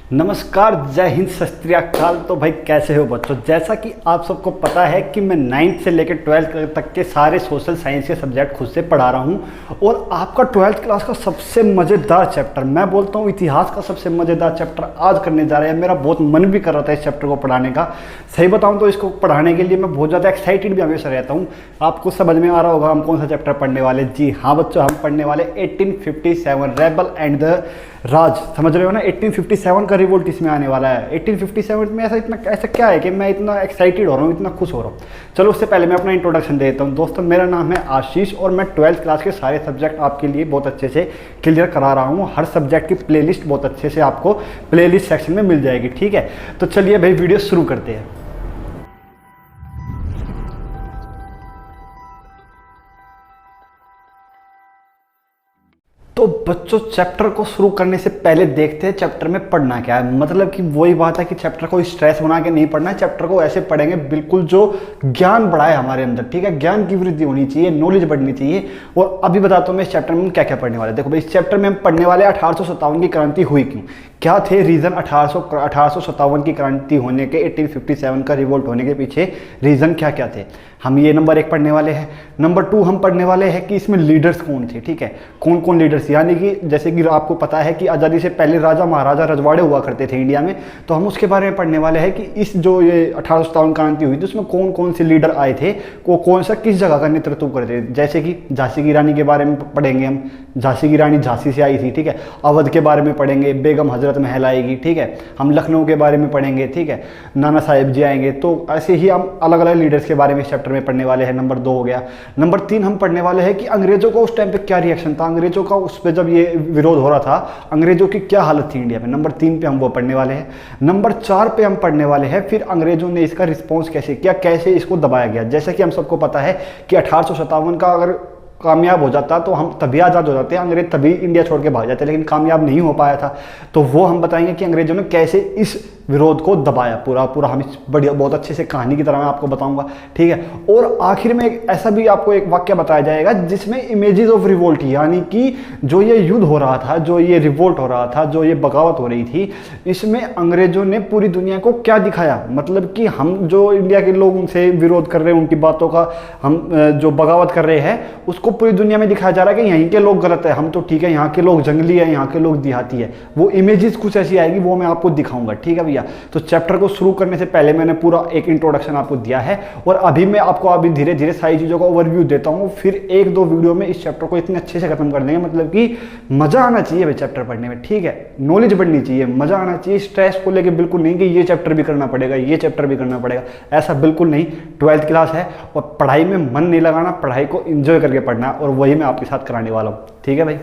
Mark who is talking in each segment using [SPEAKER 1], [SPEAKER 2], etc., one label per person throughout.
[SPEAKER 1] नमस्कार, जय हिंद, सत श्री अकाल। तो भाई कैसे हो बच्चों। जैसा कि आप सबको पता है कि मैं 9th से लेकर 12th तक के सारे सोशल साइंस के सब्जेक्ट खुद से पढ़ा रहा हूं। और आपका 12th क्लास का सबसे मज़ेदार चैप्टर, मैं बोलता हूं इतिहास का सबसे मज़ेदार चैप्टर आज करने जा रहे हैं। मेरा बहुत मन भी कर रहा था इस चैप्टर को पढ़ाने का। सही बताऊँ तो इसको पढ़ाने के लिए मैं बहुत ज़्यादा एक्साइटेड भी हमेशा रहता हूँ। आपको समझ में आ रहा होगा हम कौन सा चैप्टर पढ़ने वाले। जी हाँ बच्चों, हम पढ़ने वाले 1857 रेबल एंड द राज। समझ रहे हो ना, 1857 का रिवोल्ट इसमें आने वाला है। 1857 में ऐसा क्या है कि मैं इतना एक्साइटेड हो रहा हूँ, इतना खुश हो रहा हूँ। चलो उससे पहले मैं अपना इंट्रोडक्शन दे देता हूँ। दोस्तों मेरा नाम है आशीष और मैं 12th क्लास के सारे सब्जेक्ट आपके लिए बहुत अच्छे से क्लियर करा रहा हूँ। हर सब्जेक्ट की प्लेलिस्ट बहुत अच्छे से आपको प्लेलिस्ट सेक्शन में मिल जाएगी। ठीक है, तो चलिए भाई वीडियो शुरू करते हैं। तो बच्चों चैप्टर को शुरू करने से पहले देखते हैं चैप्टर में पढ़ना क्या है। मतलब कि वही बात है कि चैप्टर को स्ट्रेस बना के नहीं पढ़ना है। चैप्टर को ऐसे पढ़ेंगे बिल्कुल जो ज्ञान बढ़ाए हमारे अंदर। ठीक है, ज्ञान की वृद्धि होनी चाहिए, नॉलेज बढ़नी चाहिए। और अभी बताता हूँ मैं इस चैप्टर में हम क्या क्या पढ़ने वाले। देखो भाई, इस चैप्टर में हम पढ़ने वाले 1857 की क्रांति हुई क्यों, क्या थे रीज़न 1857 की क्रांति होने के, 1857 का रिवोल्ट होने के पीछे रीज़न क्या क्या थे, हम ये नंबर 1 पढ़ने वाले हैं। नंबर 2 हम पढ़ने वाले हैं कि इसमें लीडर्स कौन थे। ठीक है, कौन कौन लीडर्स, यानी कि जैसे कि आपको पता है कि आज़ादी से पहले राजा महाराजा रजवाड़े हुआ करते थे इंडिया में, तो हम उसके बारे में पढ़ने वाले हैं कि इस जो ये 1857 क्रांति हुई थी उसमें कौन कौन से लीडर आए थे, को कौन सा किस जगह का नेतृत्व करते थे। जैसे कि झांसी की रानी के बारे में पढ़ेंगे हम, झांसी की रानी झांसी से आई थी। ठीक है, अवध के बारे में पढ़ेंगे, बेगम हजरत महल आएगी। ठीक है, हम लखनऊ के बारे में पढ़ेंगे। ठीक है, नाना साहेब जी आएंगे। तो ऐसे ही हम अलग अलग लीडर्स के बारे में इस चैप्टर में पढ़ने वाले हैं। नंबर 2 हो गया। नंबर 3 हम पढ़ने वाले हैं कि अंग्रेजों का उस टाइम पे क्या रिएक्शन था, अंग्रेजों का उस पर जब ये विरोध हो रहा था, अंग्रेजों की क्या हालत थी इंडिया में। नंबर 3 पे हम वो पढ़ने वाले हैं। नंबर 4 पे हम पढ़ने वाले हैं फिर अंग्रेजों ने इसका रिस्पॉन्स कैसे किया, कैसे इसको दबाया गया। जैसे कि हम सबको पता है कि 1857 का अगर कामयाब हो जाता तो हम तभी आज़ाद हो जाते हैं, अंग्रेज तभी इंडिया छोड़ के भाग जाते, लेकिन कामयाब नहीं हो पाया था। तो वो हम बताएंगे कि अंग्रेजों ने कैसे इस विरोध को दबाया। पूरा हम इस बढ़िया बहुत अच्छे से कहानी की तरह मैं आपको बताऊंगा। ठीक है, और आखिर में ऐसा भी आपको एक वाक्य बताया जाएगा जिसमें इमेजेस ऑफ रिवोल्ट, यानी कि जो ये युद्ध हो रहा था, जो ये रिवोल्ट हो रहा था, जो ये बगावत हो रही थी, इसमें अंग्रेजों ने पूरी दुनिया को क्या दिखाया। मतलब कि हम जो इंडिया के लोग उनसे विरोध कर रहे हैं, उनकी बातों का हम जो बगावत कर रहे हैं, उसको पूरी दुनिया में दिखाया जा रहा है कि यहीं के लोग गलत है, हम तो ठीक है, यहाँ के लोग जंगली है, यहाँ के लोग देहाती है। वो इमेजेस कुछ ऐसी आएगी, वो मैं आपको दिखाऊंगा। ठीक है भैया, तो चैप्टर को शुरू करने से पहले मैंने पूरा एक इंट्रोडक्शन आपको दिया है और अभी मैं आपको अभी धीरे धीरे सारी चीज़ों का ओवरव्यू देता हूँ। फिर 1-2 वीडियो में इस चैप्टर को इतने अच्छे से खत्म कर देंगे। मतलब कि मज़ा आना चाहिए भाई चैप्टर पढ़ने में। ठीक है, नॉलेज बढ़नी चाहिए, मज़ा आना चाहिए। स्ट्रेस को लेकर बिल्कुल नहीं कि ये चैप्टर भी करना पड़ेगा, ये चैप्टर भी करना पड़ेगा, ऐसा बिल्कुल नहीं। 12th क्लास है और पढ़ाई में मन नहीं लगाना, पढ़ाई को इंजॉय करके पढ़ना, और वही मैं आपके साथ कराने वाला हूँ। ठीक है भाई।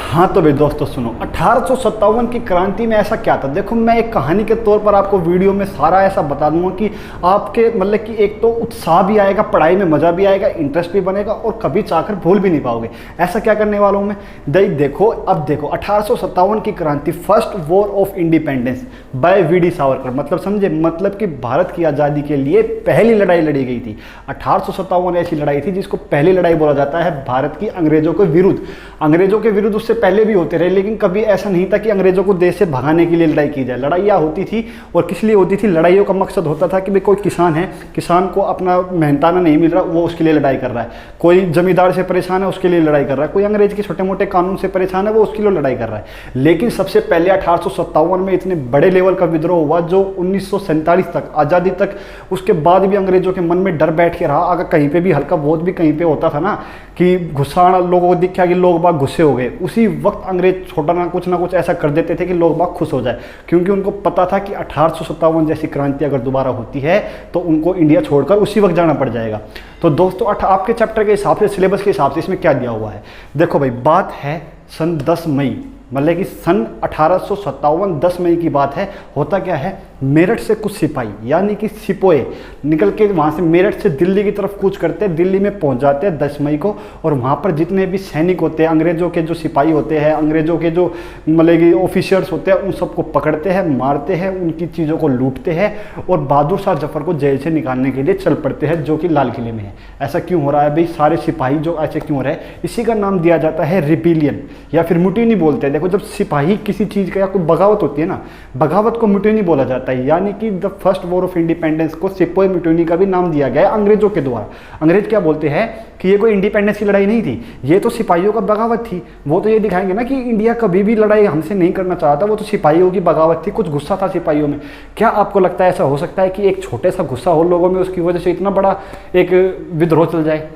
[SPEAKER 1] हाँ तो भाई दोस्तों सुनो, 1857 की क्रांति में ऐसा क्या था। देखो मैं एक कहानी के तौर पर आपको वीडियो में सारा ऐसा बता दूंगा कि आपके मतलब कि एक तो उत्साह भी आएगा, पढ़ाई में मज़ा भी आएगा, इंटरेस्ट भी बनेगा और कभी चाहकर भूल भी नहीं पाओगे। ऐसा क्या करने वाला हूँ मैं, देखो अब देखो 1857 की क्रांति, first war of independence by V D Savarkar. मतलब समझे, मतलब कि भारत की आज़ादी के लिए पहली लड़ाई लड़ी गई थी। 1857 ऐसी लड़ाई थी जिसको पहली लड़ाई बोला जाता है भारत की अंग्रेजों के विरुद्ध। अंग्रेजों के विरुद्ध उससे पहले भी होते रहे, लेकिन कभी ऐसा नहीं था कि अंग्रेजों को देश से भगाने के लिए लड़ाई की जाए। लड़ाइयाँ होती थी और किस लिए होती थी, लड़ाइयों का मकसद होता था कि भाई कोई किसान है, किसान को अपना मेहनताना नहीं मिल रहा, वो उसके लिए लड़ाई कर रहा है। कोई जमींदार से परेशान है, उसके लिए लड़ाई कर रहा है। कोई अंग्रेज के छोटे मोटे कानून से परेशान है, वो उसके लिए लड़ाई कर रहा है। लेकिन सबसे पहले 1857 में इतने बड़े लेवल का विद्रोह हुआ जो 1947 तक, आज़ादी तक, उसके बाद भी अंग्रेजों के मन में डर बैठ के रहा। अगर कहीं पर भी हल्का बहुत भी कहीं पर होता था ना कि गुस्सा लोगों को दिखा कि लोग बाग गुस्से हो गए, उसी वक्त अंग्रेज छोटा ना कुछ ऐसा कर देते थे कि लोग बाग खुश हो जाए, क्योंकि उनको पता था कि 1857 जैसी क्रांति अगर दोबारा होती है तो उनको इंडिया छोड़कर उसी वक्त जाना पड़ जाएगा। तो दोस्तों आपके चैप्टर के हिसाब से, सिलेबस के हिसाब से इसमें क्या दिया हुआ है। देखो भाई, बात है सन 10 मई, मतलब कि सन 1857 10 मई की बात है। होता क्या है, मेरठ से कुछ सिपाही यानी कि सिपोए निकल के वहाँ से मेरठ से दिल्ली की तरफ कूच करते हैं, दिल्ली में पहुँच जाते हैं 10 मई को। और वहाँ पर जितने भी सैनिक होते हैं, अंग्रेज़ों के जो सिपाही होते हैं, अंग्रेज़ों के जो मतलब कि ऑफिसर्स होते हैं, उन सबको पकड़ते हैं, मारते हैं, उनकी चीज़ों को लूटते हैं और बहादुर शाह जफर को जेल से निकालने के लिए चल पड़ते हैं, जो कि लाल किले में है। ऐसा क्यों हो रहा है भाई, सारे सिपाही जो ऐसे क्यों हो रहे हैं, इसी का नाम दिया जाता है रिबिलियन या फिर मुटिनी बोलते हैं। देखो, जब सिपाही किसी चीज़ का या कोई बगावत होती है ना, बगावत को म्यूटिनी बोला जाता है। यानी कि the first war of independence को सिपोही म्यूटिनी का भी नाम दिया गया है अंग्रेजों के द्वारा। अंग्रेज क्या बोलते हैं कि ये कोई इंडिपेंडेंस की लड़ाई नहीं थी, ये तो सिपाहियों का बगावत थी। वो तो ये दिखाएंगे ना कि इंडिया कभी भी लड़ाई हमसे नहीं करना चाहता, वो तो सिपाहियों की बगावत थी, कुछ गुस्सा था सिपाहियों में। क्या आपको लगता है ऐसा हो सकता है कि एक छोटे सा गुस्सा हो लोगों में, उसकी वजह से इतना बड़ा एक विद्रोह चल जाए?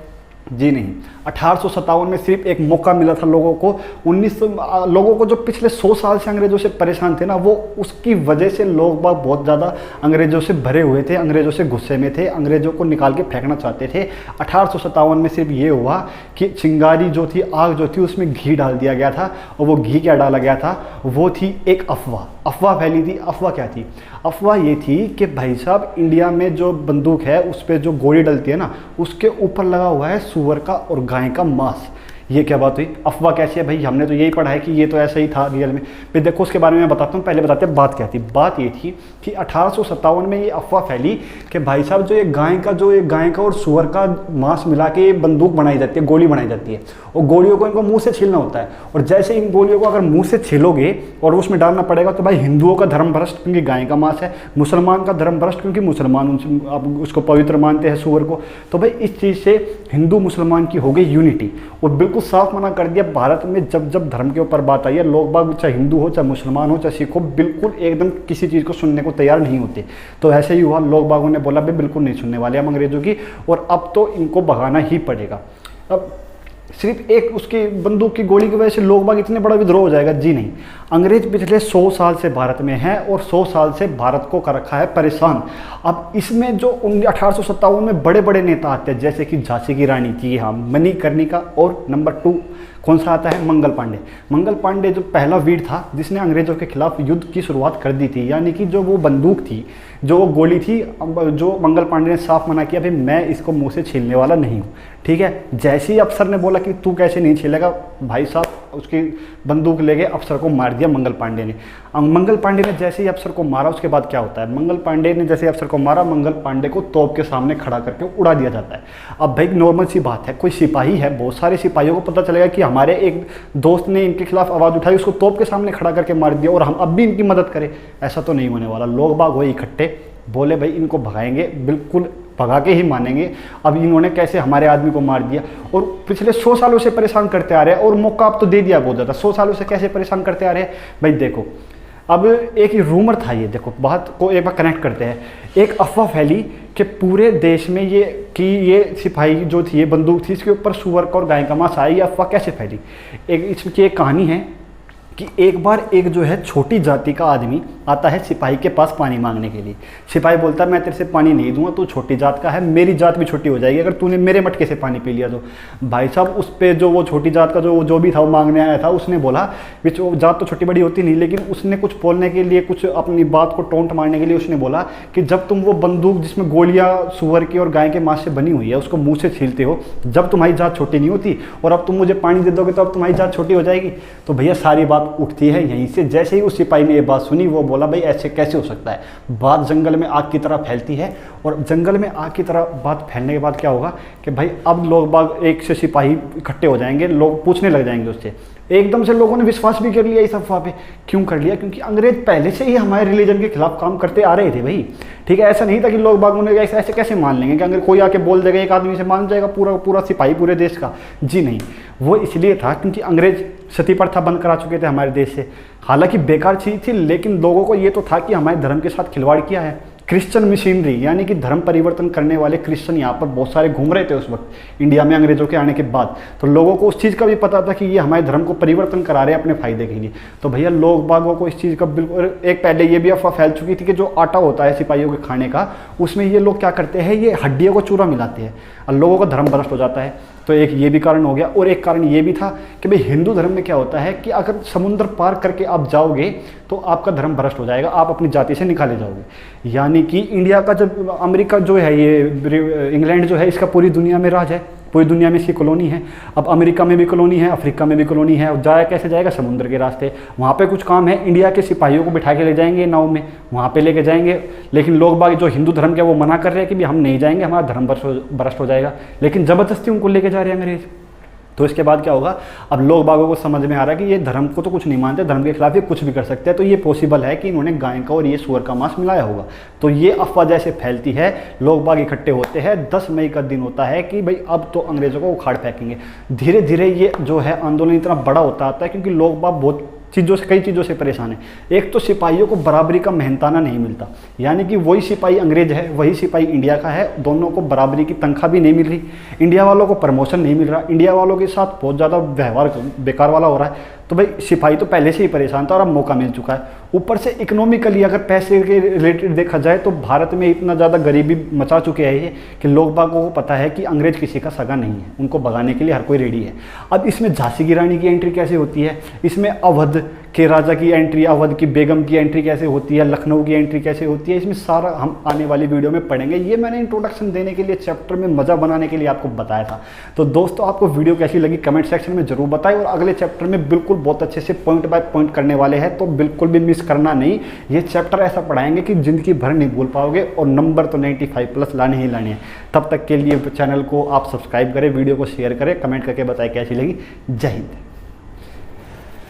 [SPEAKER 1] जी नहीं। 1857 में सिर्फ एक मौका मिला था लोगों को। 1900 लोगों को जो पिछले 100 साल से अंग्रेजों से परेशान थे ना, वो उसकी वजह से लोग बाग बहुत ज़्यादा अंग्रेजों से भरे हुए थे, अंग्रेजों से गुस्से में थे, अंग्रेजों को निकाल के फेंकना चाहते थे। 1857 में सिर्फ ये हुआ कि चिंगारी जो थी, आग जो थी, उसमें घी डाल दिया गया था। और वो घी क्या डाला गया था? वो थी एक अफवाह। अफवाह फैली थी। अफवाह क्या थी? अफवाह ये थी कि भाई साहब, इंडिया में जो बंदूक है उस पर जो गोली डलती है ना, उसके ऊपर लगा हुआ है सूअर का और गाय का मांस। ये क्या बात हुई? अफवाह कैसी है भाई? हमने तो यही पढ़ा है कि ये तो ऐसा ही था रियल में। फिर देखो उसके बारे में मैं बताता हूँ, पहले बताते हैं बात क्या थी। बात ये थी कि 1857 में ये अफवाह फैली कि भाई साहब, जो ये गाय का और सूअर का मांस मिला के बंदूक बनाई जाती है, गोली बनाई जाती है, और गोलियों को इनको मुंह से छीलना होता है। और जैसे इन गोलियों को अगर मुंह से छीलोगे और उसमें डालना पड़ेगा, तो भाई हिंदुओं का धर्म भ्रष्ट क्योंकि गाय का मांस है, मुसलमान का धर्म भ्रष्ट क्योंकि मुसलमान अब उसको पवित्र मानते हैं सूअर को। तो भाई इस चीज़ से हिंदू मुसलमान की हो गई यूनिटी। और बिल्कुल साफ मना कर दिया, भारत में जब जब धर्म के ऊपर बात आई है, लोग बाग चाहे हिंदू हो, चाहे मुसलमान हो, चाहे सिख हो, बिल्कुल एकदम किसी चीज़ को सुनने को तैयार नहीं होते। तो ऐसे ही हुआ, लोग बागों ने बोला भाई बिल्कुल नहीं सुनने वाले हम अंग्रेजों की, और अब तो इनको भगाना ही पड़ेगा। अब सिर्फ एक उसकी बंदूक की गोली की वजह से लोग बाग इतने बड़ा विद्रोह हो जाएगा? जी नहीं। अंग्रेज पिछले 100 साल से भारत में हैं और 100 साल से भारत को कर रखा है परेशान। अब इसमें जो 1857 में बड़े बड़े नेता आते हैं, जैसे कि झांसी की रानी, जी हाँ, मणिकर्णिका, और नंबर 2 कौन सा आता है? मंगल पांडे। मंगल पांडे जो पहला वीर था जिसने अंग्रेजों के खिलाफ युद्ध की शुरुआत कर दी थी। यानी कि जो वो बंदूक थी, जो वो गोली थी, जो मंगल पांडे ने साफ मना किया, भाई मैं इसको मुंह से छीलने वाला नहीं हूँ। ठीक है, जैसे ही अफसर ने बोला कि तू कैसे नहीं छीलेगा, भाई साहब उसकी बंदूक ले गए, अफसर को मार दिया मंगल पांडे ने। मंगल पांडे ने जैसे ही अफसर को मारा, उसके बाद क्या होता है? मंगल पांडे ने जैसे अफसर को मारा, मंगल पांडे को तोप के सामने खड़ा करके उड़ा दिया जाता है। अब भाई नॉर्मल सी बात है, कोई सिपाही है, बहुत सारे सिपाहियों को पता चलेगा कि हमारे एक दोस्त ने इनके खिलाफ आवाज़ उठाई, उसको तोप के सामने खड़ा करके मार दिया और हम अब भी इनकी मदद करें? ऐसा तो नहीं होने वाला। लोग बाग हुए इकट्ठे, बोले भाई इनको भगाएंगे, बिल्कुल भगा के ही मानेंगे। अब इन्होंने कैसे हमारे आदमी को मार दिया, और पिछले 100 सालों से परेशान करते आ रहे हैं, और मौका अब तो दे दिया बहुत ज़्यादा। 100 सालों से कैसे परेशान करते आ रहे हैं भाई? देखो, अब एक ही रूमर था, ये देखो बात को एक बार कनेक्ट करते हैं। एक अफवाह फैली कि पूरे देश में ये सिपाही जो थी, ये बंदूक थी, इसके ऊपर सूअर का और गाय का मांस आया। ये अफवाह कैसे फैली? इसकी एक कहानी है कि एक बार एक जो है छोटी जाति का आदमी आता है सिपाही के पास पानी मांगने के लिए। सिपाही बोलता है मैं तेरे से पानी नहीं दूंगा, तू छोटी जात का है, मेरी जात भी छोटी हो जाएगी अगर तूने मेरे मटके से पानी पी लिया तो। भाई साहब उस पर जो वो छोटी जात का जो भी था वो मांगने आया था, उसने बोला, विच जात तो छोटी बड़ी होती नहीं, लेकिन उसने कुछ बोलने के लिए, कुछ अपनी बात को टोंट मारने के लिए उसने बोला कि जब तुम वो बंदूक जिसमें गोलियाँ सूअर की और गाय के मांस से बनी हुई है उसको मुँह से छीलते हो, जब तुम्हारी जात छोटी नहीं होती, और अब तुम मुझे पानी दे दोगे तो अब तुम्हारी जात छोटी हो जाएगी। तो भैया सारी बात उठती है यहीं से। जैसे ही उस सिपाही ने ये बात सुनी, वो बोला भाई ऐसे कैसे हो सकता है? बात जंगल में आग की तरह फैलती है, और जंगल में आग की तरह बात फैलने के बाद क्या होगा कि भाई अब लोग बाग एक से सिपाही इकट्ठे हो जाएंगे, लोग पूछने लग जाएंगे उससे। एकदम से लोगों ने विश्वास भी कर लिया इस अफवाह पे। क्यों कर लिया? क्योंकि अंग्रेज पहले से ही हमारे रिलीजन के खिलाफ काम करते आ रहे थे भाई। ठीक है, ऐसा नहीं था कि लोग बागों ने ऐसे कैसे मान लेंगे कि अगर कोई आके बोल देगा एक आदमी से मान जाएगा पूरा सिपाही पूरे देश का। जी नहीं, वो इसलिए था क्योंकि अंग्रेज सती प्रथा बंद करा चुके थे हमारे देश से। हालांकि बेकार चीज़ थी, लेकिन लोगों को ये तो था कि हमारे धर्म के साथ खिलवाड़ किया है। क्रिश्चियन मिशनरी यानी कि धर्म परिवर्तन करने वाले क्रिश्चियन यहाँ पर बहुत सारे घूम रहे थे उस वक्त इंडिया में अंग्रेजों के आने के बाद। तो लोगों को उस चीज़ का भी पता था कि ये हमारे धर्म को परिवर्तन करा रहे हैं अपने फायदे के लिए। तो भैया लोग बागों को इस चीज़ का बिल्कुल, एक पहले ये भी अफवाह फैल चुकी थी कि जो आटा होता है सिपाहियों के खाने का, उसमें ये लोग क्या करते हैं, ये हड्डियों को चूरा मिलाते हैं और लोगों का धर्म भ्रष्ट हो जाता है। तो एक ये भी कारण हो गया। और एक कारण ये भी था कि भाई हिंदू धर्म में क्या होता है कि अगर समुद्र पार करके आप जाओगे तो आपका धर्म भ्रष्ट हो जाएगा, आप अपनी जाति से निकाले जाओगे। यानी कि इंडिया का जब अमेरिका जो है, ये इंग्लैंड जो है, इसका पूरी दुनिया में राज है, पूरी दुनिया में इसकी कॉलोनी है। अब अमेरिका में भी कॉलोनी है, अफ्रीका में भी कॉलोनी है। और जाया कैसे जाएगा? समुद्र के रास्ते। वहाँ पे कुछ काम है, इंडिया के सिपाहियों को बिठा के ले जाएंगे नाव में, वहाँ पे लेके जाएंगे। लेकिन लोग बाग जो हिंदू धर्म के वो मना कर रहे हैं कि भी हम नहीं जाएंगे, हमारा धर्म भ्रष्ट हो जाएगा। लेकिन ज़बरदस्ती उनको लेके जा रहे हैं अंग्रेज। तो इसके बाद क्या होगा, अब लोग बागों को समझ में आ रहा है कि ये धर्म को तो कुछ नहीं मानते, धर्म के खिलाफ ये कुछ भी कर सकते हैं, तो ये पॉसिबल है कि इन्होंने गाय का और ये सूअर का मांस मिलाया होगा। तो ये अफवाह जैसे फैलती है, लोग बाग इकट्ठे होते हैं, 10 मई का दिन होता है कि भाई अब तो अंग्रेज़ों को उखाड़ फेंकेंगे। धीरे धीरे ये जो है आंदोलन इतना बड़ा होता आता है क्योंकि लोग बाग बहुत चीज़ों से, कई चीज़ों से परेशान है। एक तो सिपाहियों को बराबरी का मेहनताना नहीं मिलता, यानी कि वही सिपाही अंग्रेज है, वही सिपाही इंडिया का है, दोनों को बराबरी की तनख्वाह भी नहीं मिल रही, इंडिया वालों को प्रमोशन नहीं मिल रहा, इंडिया वालों के साथ बहुत ज़्यादा व्यवहार बेकार वाला हो रहा है। तो भाई सिपाही तो पहले से ही परेशान था और अब मौका मिल चुका है। ऊपर से इकोनॉमिकली अगर पैसे के रिलेटेड देखा जाए तो भारत में इतना ज़्यादा गरीबी मचा चुके हैं ये कि लोग बागों को पता है कि अंग्रेज किसी का सगा नहीं है, उनको भगाने के लिए हर कोई रेडी है। अब इसमें झांसी की रानी की एंट्री कैसे होती है, इसमें अवध के राजा की एंट्री, अवध की बेगम की एंट्री कैसे होती है, लखनऊ की एंट्री कैसे होती है, इसमें सारा हम आने वाली वीडियो में पढ़ेंगे। ये मैंने इंट्रोडक्शन देने के लिए, चैप्टर में मज़ा बनाने के लिए आपको बताया था। तो दोस्तों आपको वीडियो कैसी लगी कमेंट सेक्शन में जरूर बताएं, और अगले चैप्टर में बिल्कुल बहुत अच्छे से पॉइंट बाय पॉइंट करने वाले हैं, तो बिल्कुल भी मिस करना नहीं। ये चैप्टर ऐसा पढ़ाएंगे कि ज़िंदगी भर नहीं भूल पाओगे, और नंबर तो 95+ लाने ही लाने हैं। तब तक के लिए चैनल को आप सब्सक्राइब करें, वीडियो को शेयर करें, कमेंट करके बताएं कैसी लगी। जय हिंद।